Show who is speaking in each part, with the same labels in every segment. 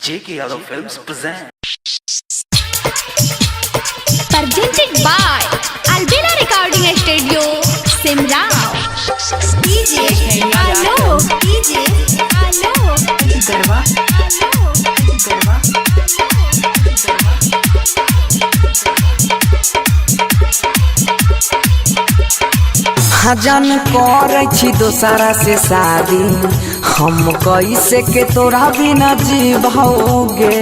Speaker 1: JK Yadav Films present.
Speaker 2: Presented by Albina Recording Studio, Simrao. DJ Hello, DJ Hello,
Speaker 1: गरबा गरबा
Speaker 3: हजन करे छी दोसरा से शादी हम कैसे के तोरा बिना जीवोगे।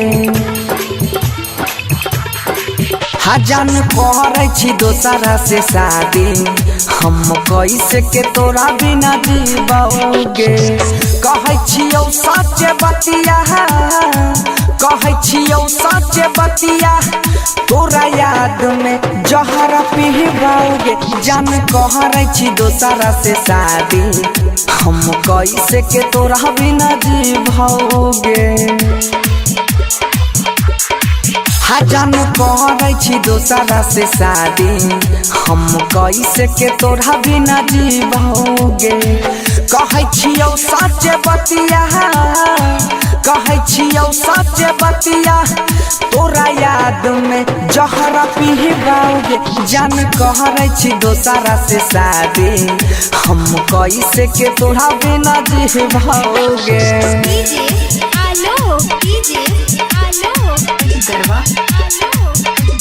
Speaker 3: हजन करे छी दोसरा से शादी हम कैसे के तोरा बिना जीवोगे। कहै छियौ सच बतिया कहै छियौ सच बतिया तोरा याद में जहर पीबोगे। जान कहरै छी दोसरा से शादी हम कैसे के तोरा बिना जीवोगे। हजन कहरै छी दोसरा से शादी हम कैसे के तोरा बिना जीवोगे। कहै छियौ सच बतिया कहै छियौ सच बतिया तोरा याद में जहर पीबोगे। जान कहरै छी दोसरा से शादी हम कैसे के तोरा बिना जीवोगे।
Speaker 2: DJ Hello, DJ Hello,
Speaker 1: गरबा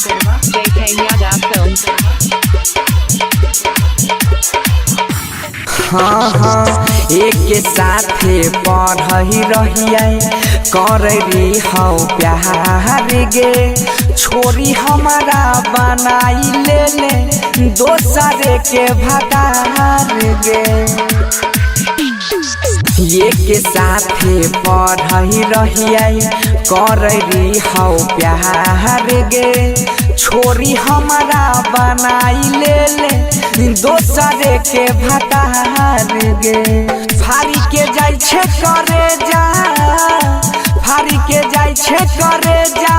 Speaker 1: गरबा
Speaker 4: JK Yadav Films.
Speaker 3: हाँ हाँ एक साथे पढ़ी रहिए कररी हौ प्यार गे। छोरी हमारा बनाई ले दोसरे के भतार गे। एक साथे पढ़ी रहिए कररी हौ प्यार गे। छोरी हमारा बनाई ले दोसरे के भतार गे। फारी के जाय छे करे जा फारी के जाय छे करे जा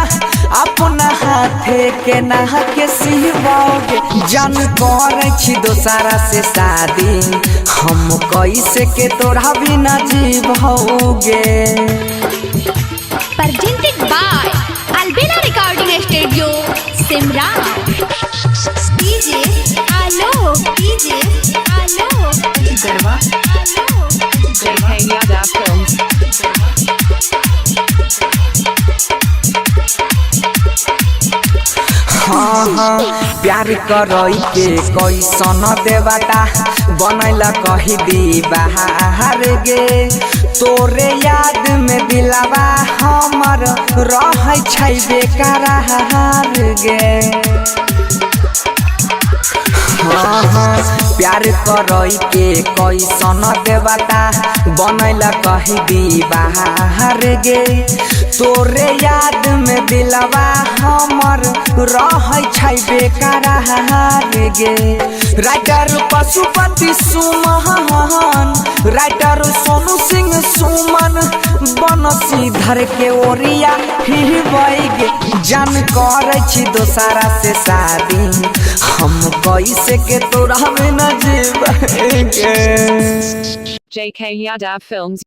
Speaker 3: अपना हाथे के नहा के सिवोगे। जान करे छी दोसरा से शादी हम कैसे के तोरा बिना जीवोगे।
Speaker 2: presented by Albina Recording Studio, Simrao. DJ Hello, DJ Hello,
Speaker 1: garba
Speaker 4: JK Yadav Films.
Speaker 3: हाँ हाँ प्यार करई के कैसन देवता बनैला कही दी बाहर गे। तोरे याद में दिलवा हमर रहै छै बेकरार गे। हाँ हाँ प्यार करई के कैसन देवता बनैला कही दी बाहर गे। तोरे याद में दिलवा हमर रहै छै बेकरार गे। राइटर पशुपति सुमन राइटर सोनू सिंह सुमन बनसीधर के ओरिया हिबैगे। जान करे छी दोसरा से शादी हम कैसे के तोरा बिना जीवोगे।
Speaker 4: JK Yadav Films.